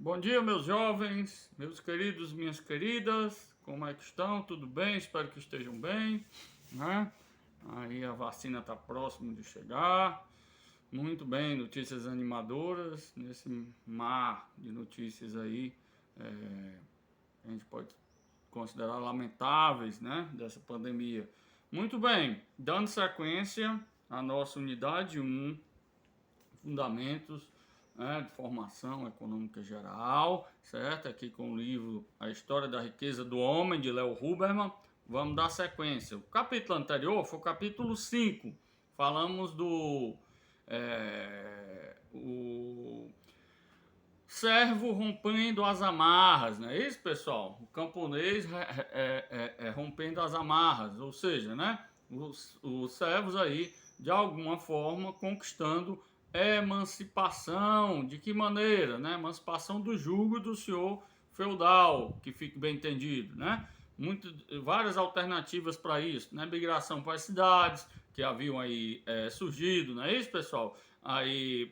Bom dia, meus jovens, meus queridos, minhas queridas, como é que estão? Tudo bem? Espero que estejam bem, né? Aí a vacina está próximo de chegar. Muito bem, notícias animadoras nesse mar de notícias aí, a gente pode considerar lamentáveis, né? Dessa pandemia. Muito bem, dando sequência à nossa unidade 1, fundamentos, né, de formação econômica geral, certo? Aqui com o livro A História da Riqueza do Homem, de Léo Huberman. Vamos dar sequência. O capítulo anterior foi o capítulo 5. Falamos do o servo rompendo as amarras, não é isso, pessoal? O camponês rompendo as amarras, ou seja, né? Os servos aí, de alguma forma, conquistando emancipação. De que maneira, né? Emancipação do jugo do senhor feudal, que fique bem entendido, né? Várias alternativas para isso, né? Migração para as cidades que haviam aí surgido, não é isso, pessoal? Aí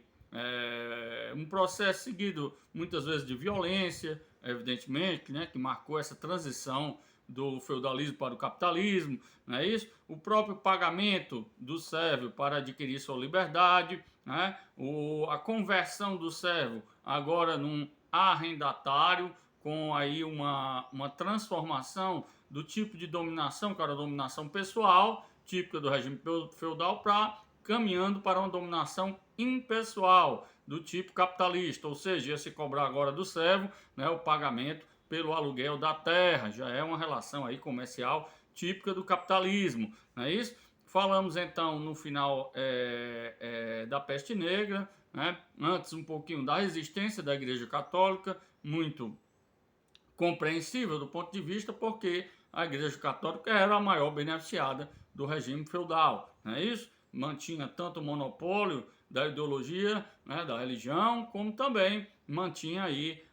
um processo seguido muitas vezes de violência, evidentemente, né, que marcou essa transição do feudalismo para o capitalismo, não é isso? O próprio pagamento do servo para adquirir sua liberdade, né? A conversão do servo agora num arrendatário, com aí uma transformação do tipo de dominação, que era a dominação pessoal, típica do regime feudal, para caminhando para uma dominação impessoal, do tipo capitalista, ou seja, ia se cobrar agora do servo, né, o pagamento pelo aluguel da terra. Já é uma relação aí comercial típica do capitalismo, não é isso? Falamos então no final da peste negra, né? Antes um pouquinho da resistência da Igreja Católica, muito compreensível do ponto de vista porque a Igreja Católica era a maior beneficiada do regime feudal, não é isso? Mantinha tanto o monopólio da ideologia, né, da religião, como também mantinha aí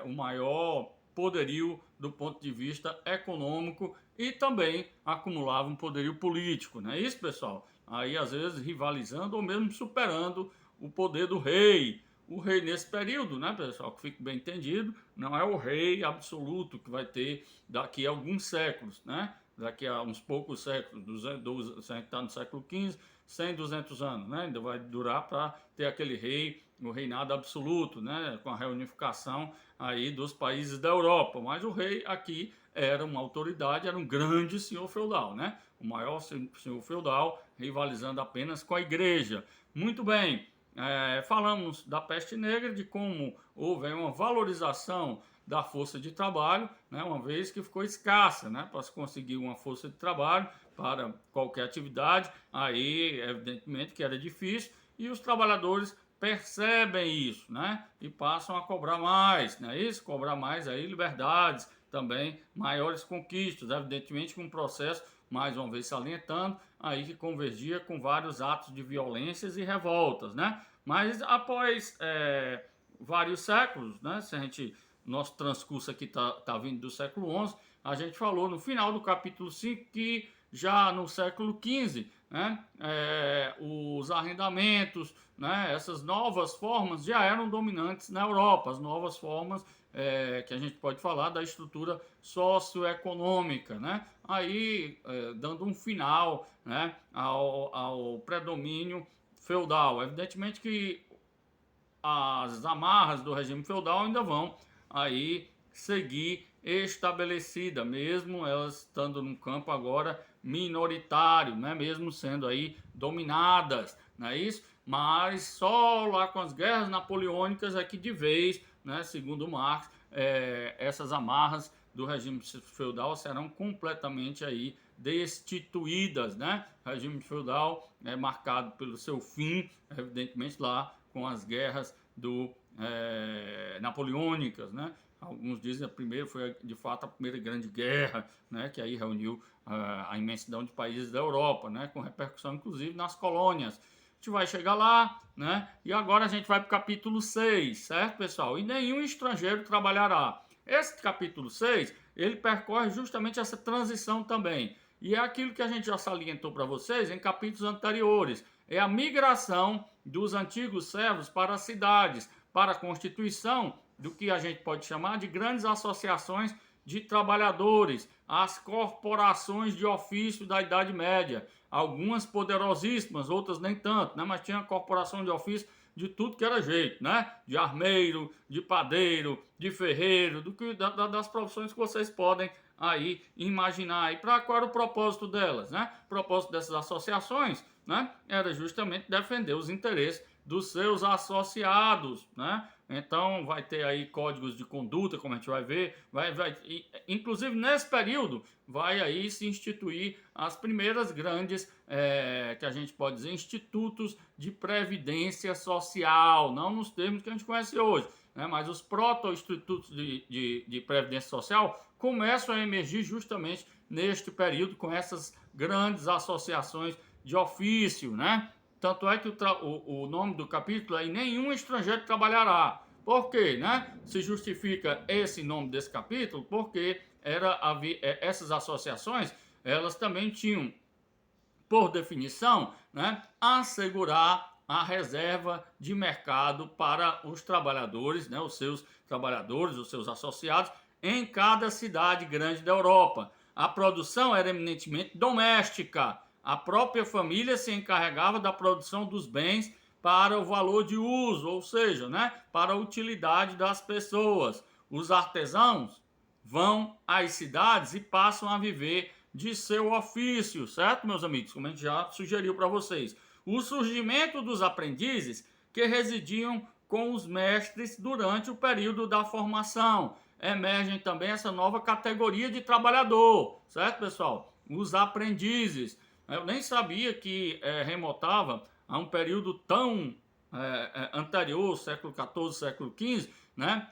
o maior poderio do ponto de vista econômico e também acumulava um poderio político, não é isso, pessoal? Aí às vezes rivalizando ou mesmo superando o poder do rei. O rei nesse período, né, pessoal, que fique bem entendido, não é o rei absoluto que vai ter daqui a alguns séculos, né? Daqui a uns poucos séculos, 200, a gente está no século XV, 100, 200 anos, né? Ainda vai durar para ter aquele rei, o reinado absoluto, né? Com a reunificação aí dos países da Europa. Mas o rei aqui era uma autoridade, era um grande senhor feudal, né? O maior senhor feudal, rivalizando apenas com a igreja. Muito bem. Falamos da peste negra, de como houve uma valorização da força de trabalho, né, uma vez que ficou escassa, né, para se conseguir uma força de trabalho para qualquer atividade, aí evidentemente que era difícil, e os trabalhadores percebem isso, né, e passam a cobrar mais, né, isso, cobrar mais aí liberdades, também maiores conquistas, evidentemente com um processo, mais uma vez salientando, aí que convergia com vários atos de violências e revoltas, né? Mas após vários séculos, né? Se a gente, nosso transcurso aqui tá vindo do século XI, a gente falou no final do capítulo 5 que já no século XV, né, os arrendamentos, né, essas novas formas já eram dominantes na Europa, as novas formas que a gente pode falar da estrutura socioeconômica, né? Aí dando um final, né, ao predomínio feudal. Evidentemente que as amarras do regime feudal ainda vão aí seguir estabelecida, mesmo elas estando num campo agora minoritário, né? Mesmo sendo aí dominadas, não é isso? Mas só lá com as guerras napoleônicas é que de vez, né, segundo Marx, essas amarras do regime feudal serão completamente aí destituídas, né? O regime feudal é marcado pelo seu fim, evidentemente lá com as guerras napoleônicas, né? Alguns dizem que a primeira foi de fato a primeira grande guerra, né? Que aí reuniu a imensidão de países da Europa, né? Com repercussão inclusive nas colônias. A gente vai chegar lá, né? E agora a gente vai para o capítulo 6, certo, pessoal? E nenhum estrangeiro trabalhará. Esse capítulo 6, ele percorre justamente essa transição também. E é aquilo que a gente já salientou para vocês em capítulos anteriores. É a migração dos antigos servos para as cidades, para a constituição do que a gente pode chamar de grandes associações de trabalhadores, as corporações de ofício da Idade Média, algumas poderosíssimas, outras nem tanto, né? Mas tinha corporação de ofício de tudo que era jeito, né? De armeiro, de padeiro, de ferreiro, das profissões que vocês podem aí imaginar. E para qual era o propósito delas, né? O propósito dessas associações, né? Era justamente defender os interesses dos seus associados, né? Então vai ter aí códigos de conduta, como a gente vai ver, inclusive nesse período vai aí se instituir as primeiras grandes, que a gente pode dizer, institutos de previdência social, não nos termos que a gente conhece hoje, né? Mas os proto-institutos de previdência social começam a emergir justamente neste período com essas grandes associações de ofício, né? Tanto é que o nome do capítulo é Nenhum Estrangeiro Trabalhará. Por quê, né? Se justifica esse nome desse capítulo porque essas associações, elas também tinham, por definição, né, assegurar a reserva de mercado para os trabalhadores, né, os seus trabalhadores, os seus associados, em cada cidade grande da Europa. A produção era eminentemente doméstica. A própria família se encarregava da produção dos bens para o valor de uso, ou seja, né, para a utilidade das pessoas. Os artesãos vão às cidades e passam a viver de seu ofício, certo, meus amigos? Como a gente já sugeriu para vocês. O surgimento dos aprendizes que residiam com os mestres durante o período da formação. Emergem também essa nova categoria de trabalhador, certo, pessoal? Os aprendizes. Eu nem sabia que remontava a um período tão anterior, século XIV, século XV, né?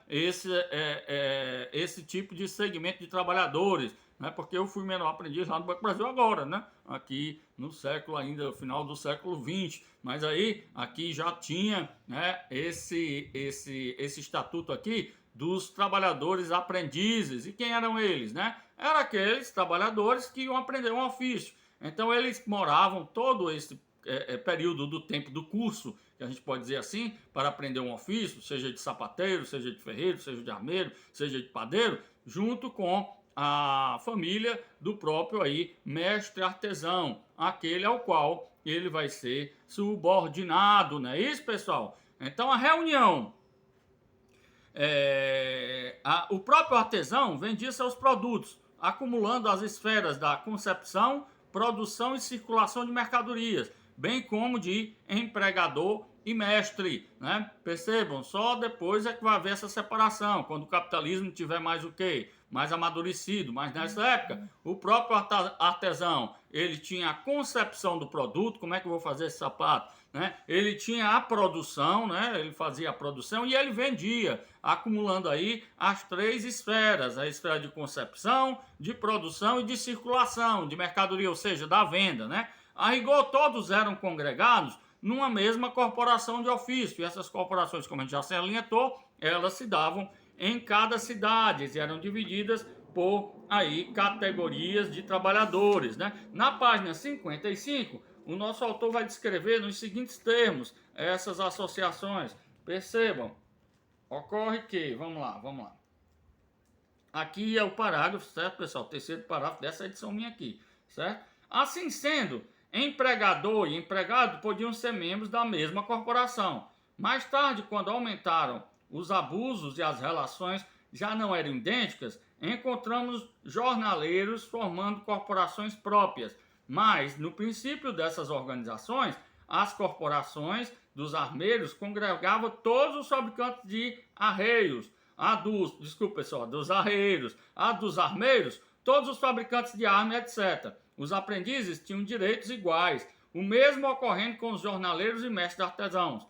Esse tipo de segmento de trabalhadores, né? Porque eu fui menor aprendiz lá no Banco do Brasil agora, né? Aqui no século ainda, final do século XX, mas aí aqui já tinha, né, esse estatuto aqui dos trabalhadores aprendizes. E quem eram eles, né? Eram aqueles trabalhadores que iam aprender um ofício. Então eles moravam todo esse período do tempo do curso, que a gente pode dizer assim, para aprender um ofício, seja de sapateiro, seja de ferreiro, seja de armeiro, seja de padeiro, junto com a família do próprio aí mestre artesão, aquele ao qual ele vai ser subordinado, não é isso, pessoal? Então a reunião, o próprio artesão vendia seus produtos, acumulando as esferas da concepção, produção e circulação de mercadorias, bem como de empregador e mestre, né? Percebam, só depois é que vai haver essa separação, quando o capitalismo tiver mais o quê? Mais amadurecido, mas nessa época, o próprio artesão, ele tinha a concepção do produto, como é que eu vou fazer esse sapato, né? Ele tinha a produção, né? Ele fazia a produção e ele vendia, acumulando aí as três esferas, a esfera de concepção, de produção e de circulação, de mercadoria, ou seja, da venda, né? A rigor, todos eram congregados numa mesma corporação de ofício, e essas corporações, como a gente já salientou, elas se davam em cada cidade e eram divididas por aí categorias de trabalhadores, né? Na página 55, o nosso autor vai descrever nos seguintes termos essas associações. Percebam, ocorre que, vamos lá. Aqui é o parágrafo, certo, pessoal? O terceiro parágrafo dessa edição minha aqui, certo? Assim sendo, empregador e empregado podiam ser membros da mesma corporação. Mais tarde, quando aumentaram os abusos e as relações já não eram idênticas, encontramos jornaleiros formando corporações próprias. Mas, no princípio dessas organizações, as corporações dos armeiros congregavam todos os fabricantes de arreios. Dos arreiros. A dos armeiros, todos os fabricantes de armas, etc. Os aprendizes tinham direitos iguais, o mesmo ocorrendo com os jornaleiros e mestres artesãos.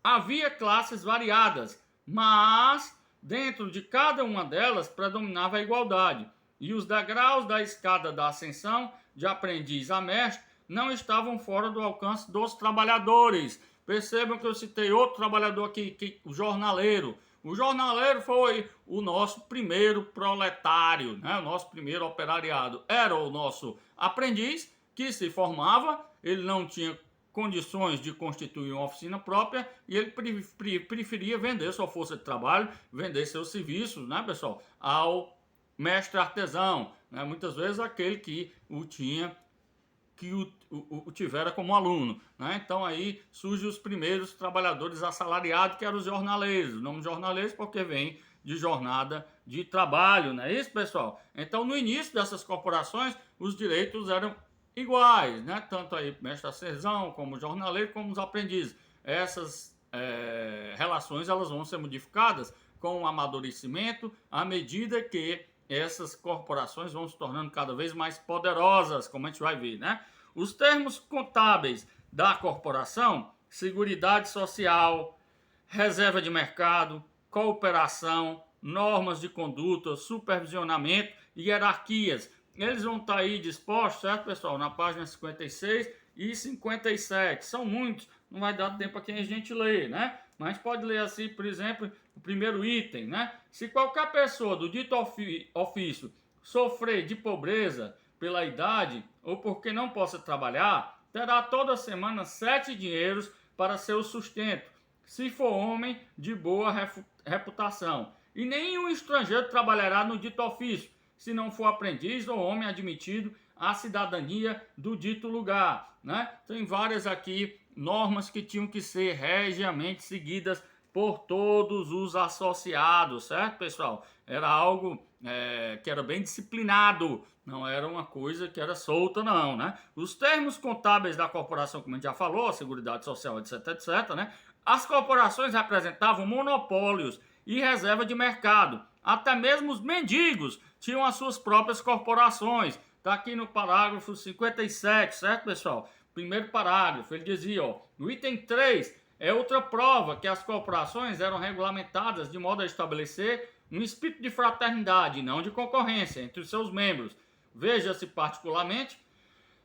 Havia classes variadas, mas dentro de cada uma delas predominava a igualdade, e os degraus da escada da ascensão de aprendiz a mestre não estavam fora do alcance dos trabalhadores. Percebam que eu citei outro trabalhador aqui, o jornaleiro. O jornaleiro foi o nosso primeiro proletário, né? O nosso primeiro operariado. Era o nosso aprendiz que se formava, ele não tinha condições de constituir uma oficina própria e ele preferia vender sua força de trabalho, vender seus serviços, né, pessoal, ao mestre artesão, né, muitas vezes aquele que o tivera como aluno, né? Então aí surgem os primeiros trabalhadores assalariados, que eram os jornaleiros. O nome jornaleiros porque vem de jornada de trabalho, não é isso, pessoal? Então, no início dessas corporações, os direitos eram iguais, né? Tanto aí mestre artesão, como jornaleiro, como os aprendizes. Essas relações elas vão ser modificadas com o amadurecimento à medida que essas corporações vão se tornando cada vez mais poderosas, como a gente vai ver, né? Os termos contábeis da corporação, seguridade social, reserva de mercado, cooperação, normas de conduta, supervisionamento e hierarquias. Eles vão estar aí dispostos, certo, pessoal? Na página 56 e 57. São muitos, não vai dar tempo aqui a gente ler, né? Mas a gente pode ler assim, por exemplo, o primeiro item, né? Se qualquer pessoa do dito ofício sofrer de pobreza pela idade ou porque não possa trabalhar, terá toda semana 7 dinheiros para seu sustento, se for homem de boa reputação. E nenhum estrangeiro trabalhará no dito ofício, se não for aprendiz ou homem admitido à cidadania do dito lugar, né? Tem várias aqui normas que tinham que ser regiamente seguidas por todos os associados, certo, pessoal? Era algo que era bem disciplinado, não era uma coisa que era solta, não, né? Os termos contábeis da corporação, como a gente já falou, Seguridade Social, etc, etc, né? As corporações representavam monopólios e reserva de mercado. Até mesmo os mendigos tinham as suas próprias corporações. Está aqui no parágrafo 57, certo, pessoal? Primeiro parágrafo, ele dizia, ó, no item 3, é outra prova que as corporações eram regulamentadas de modo a estabelecer um espírito de fraternidade, não de concorrência, entre os seus membros. Veja-se particularmente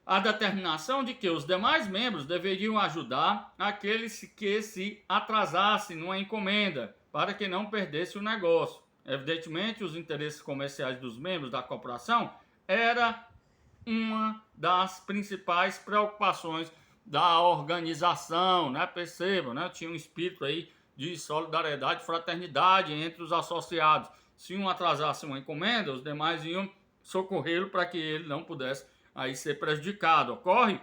a determinação de que os demais membros deveriam ajudar aqueles que se atrasassem numa encomenda, para que não perdesse o negócio. Evidentemente, os interesses comerciais dos membros da corporação era uma das principais preocupações da organização, né? Percebam, né? Tinha um espírito aí de solidariedade e fraternidade entre os associados. Se um atrasasse uma encomenda, os demais iam socorrê-lo para que ele não pudesse aí ser prejudicado. Ocorre?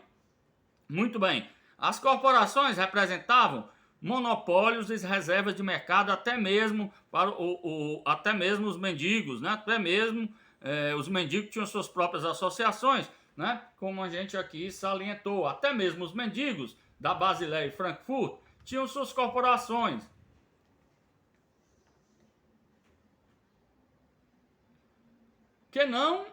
Muito bem. As corporações representavam monopólios e reservas de mercado até mesmo para até mesmo os mendigos, né? Até mesmo os mendigos tinham suas próprias associações, né? Como a gente aqui salientou, até mesmo os mendigos da Basileia e Frankfurt tinham suas corporações. Que não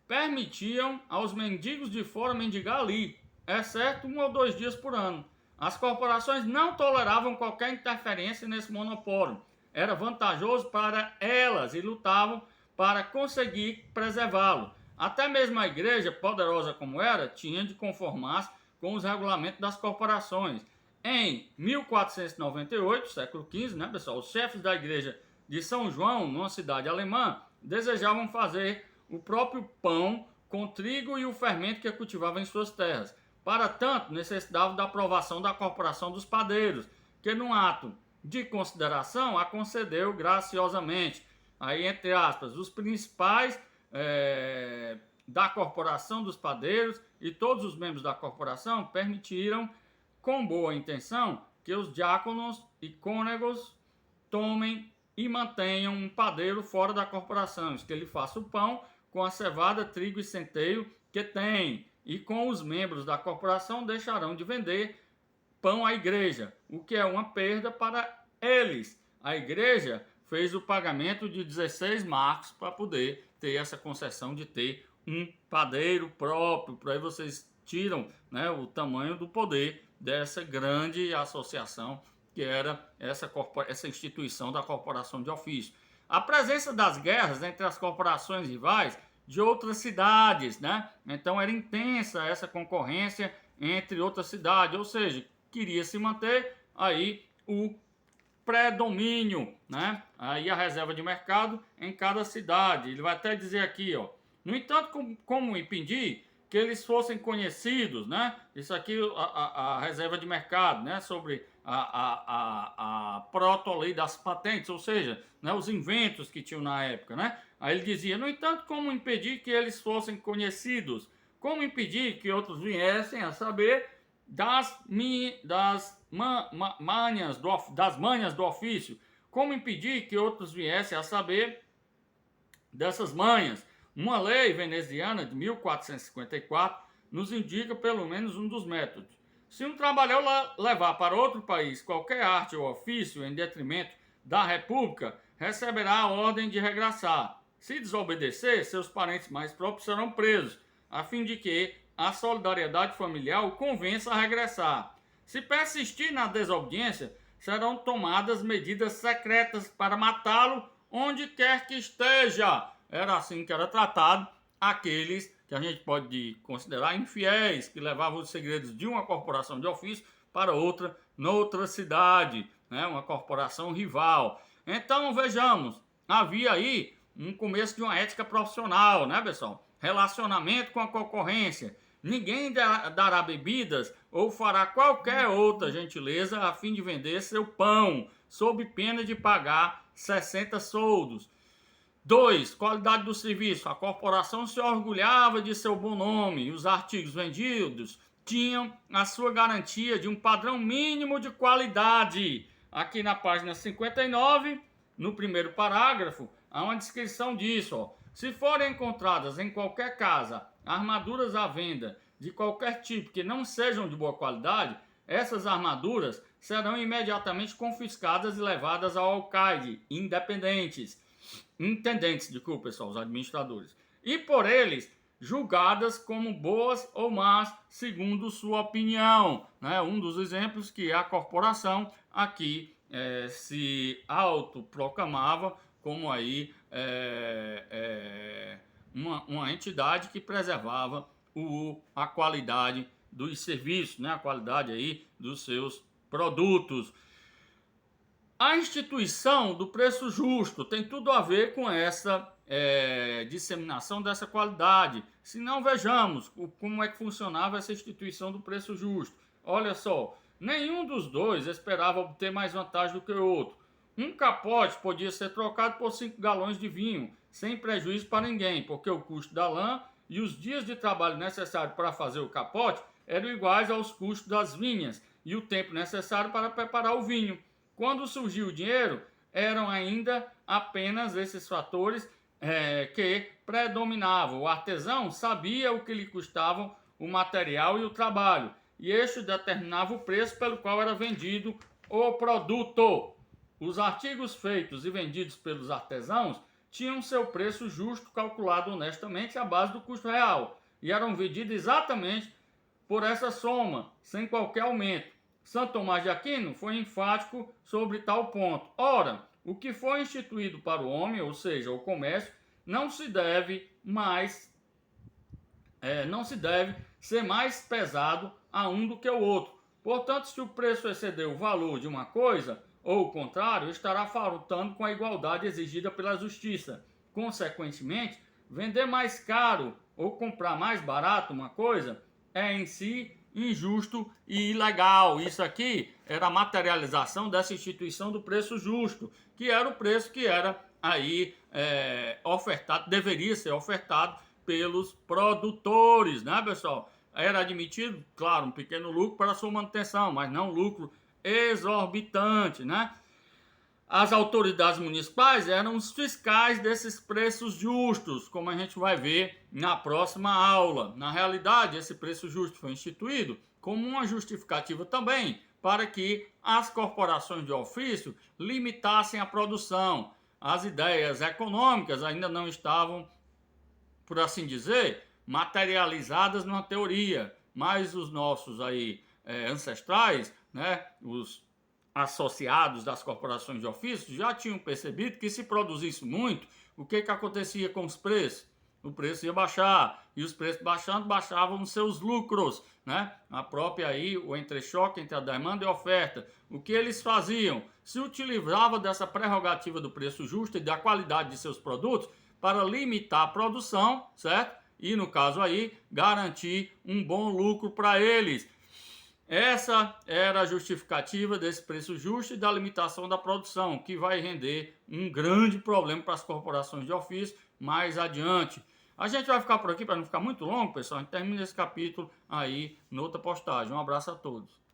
permitiam aos mendigos de fora mendigar ali, exceto 1 ou 2 dias por ano. As corporações não toleravam qualquer interferência nesse monopólio. Era vantajoso para elas e lutavam para conseguir preservá-lo. Até mesmo a igreja, poderosa como era, tinha de conformar-se com os regulamentos das corporações. Em 1498, século XV, né, pessoal, os chefes da igreja de São João, numa cidade alemã, desejavam fazer o próprio pão com trigo e o fermento que cultivavam em suas terras. Para tanto, necessitavam da aprovação da corporação dos padeiros, que num ato de consideração a concedeu graciosamente. Aí, entre aspas, os principais da corporação dos padeiros e todos os membros da corporação permitiram, com boa intenção, que os diáconos e cônegos tomem e mantenham um padeiro fora da corporação, que ele faça o pão com a cevada, trigo e centeio que tem, e com os membros da corporação deixarão de vender pão à igreja, o que é uma perda para eles. A igreja fez o pagamento de 16 marcos para poder ter essa concessão de ter um padeiro próprio. Por aí vocês tiram, né, o tamanho do poder dessa grande associação que era essa instituição da corporação de ofício. A presença das guerras entre as corporações rivais de outras cidades, né? Então era intensa essa concorrência entre outras cidades, ou seja, queria se manter aí o predomínio, né? Aí a reserva de mercado em cada cidade. Ele vai até dizer aqui, ó. No entanto, como impedir que eles fossem conhecidos, né? Isso aqui, a reserva de mercado, né? Sobre a proto-lei das patentes, ou seja, né? Os inventos que tinham na época, né? Aí ele dizia, no entanto, como impedir que eles fossem conhecidos? Como impedir que outros viessem a saber das manhas do ofício? Como impedir que outros viessem a saber dessas manhas? Uma lei veneziana de 1454 nos indica pelo menos um dos métodos. Se um trabalhador levar para outro país qualquer arte ou ofício em detrimento da República, receberá a ordem de regressar. Se desobedecer, seus parentes mais próximos serão presos, a fim de que a solidariedade familiar o convença a regressar. Se persistir na desobediência, serão tomadas medidas secretas para matá-lo onde quer que esteja. Era assim que era tratado aqueles que a gente pode considerar infiéis, que levavam os segredos de uma corporação de ofício para outra, noutra cidade, né? Uma corporação rival. Então, vejamos, havia aí um começo de uma ética profissional, né, pessoal? Relacionamento com a concorrência. Ninguém dará bebidas ou fará qualquer outra gentileza a fim de vender seu pão, sob pena de pagar 60 soldos. 2. Qualidade do serviço. A corporação se orgulhava de seu bom nome e os artigos vendidos tinham a sua garantia de um padrão mínimo de qualidade. Aqui na página 59, no primeiro parágrafo, há uma descrição disso. Ó. Se forem encontradas em qualquer casa armaduras à venda de qualquer tipo que não sejam de boa qualidade, essas armaduras serão imediatamente confiscadas e levadas ao alcaide, intendentes, desculpa pessoal, os administradores, e por eles julgadas como boas ou más, segundo sua opinião. Né? Um dos exemplos que a corporação aqui se autoproclamava como aí uma entidade que preservava a qualidade dos serviços, né? A qualidade aí dos seus produtos. A instituição do preço justo tem tudo a ver com essa disseminação dessa qualidade. Se não, vejamos como é que funcionava essa instituição do preço justo. Olha só, nenhum dos dois esperava obter mais vantagem do que o outro. Um capote podia ser trocado por 5 galões de vinho, sem prejuízo para ninguém, porque o custo da lã e os dias de trabalho necessários para fazer o capote eram iguais aos custos das vinhas e o tempo necessário para preparar o vinho. Quando surgiu o dinheiro, eram ainda apenas esses fatores que predominavam. O artesão sabia o que lhe custavam o material e o trabalho, e este determinava o preço pelo qual era vendido o produto. Os artigos feitos e vendidos pelos artesãos tinham seu preço justo calculado honestamente à base do custo real, e eram vendidos exatamente por essa soma, sem qualquer aumento. Santo Tomás de Aquino foi enfático sobre tal ponto. Ora, o que foi instituído para o homem, ou seja, o comércio, não se deve ser mais pesado a um do que o outro. Portanto, se o preço exceder o valor de uma coisa, ou o contrário, estará faltando com a igualdade exigida pela justiça. Consequentemente, vender mais caro ou comprar mais barato uma coisa é em si injusto e ilegal. Isso aqui era a materialização dessa instituição do preço justo, que era o preço que era aí ofertado, deveria ser ofertado pelos produtores, né, pessoal? Era admitido, claro, um pequeno lucro para sua manutenção, mas não lucro exorbitante, né? As autoridades municipais eram os fiscais desses preços justos, como a gente vai ver na próxima aula. Na realidade, esse preço justo foi instituído como uma justificativa também para que as corporações de ofício limitassem a produção. As ideias econômicas ainda não estavam, por assim dizer, materializadas numa teoria, mas os nossos aí ancestrais, né, os associados das corporações de ofício já tinham percebido que se produzisse muito, o que acontecia com os preços? O preço ia baixar, e os preços baixando, baixavam os seus lucros, né? A própria aí, o entrechoque entre a demanda e a oferta. O que eles faziam? Se utilizavam dessa prerrogativa do preço justo e da qualidade de seus produtos para limitar a produção, certo? e, no caso aí, garantir um bom lucro para eles. Essa era a justificativa desse preço justo e da limitação da produção, que vai render um grande problema para as corporações de ofício mais adiante. A gente vai ficar por aqui para não ficar muito longo, pessoal. A gente termina esse capítulo aí noutra postagem. Um abraço a todos.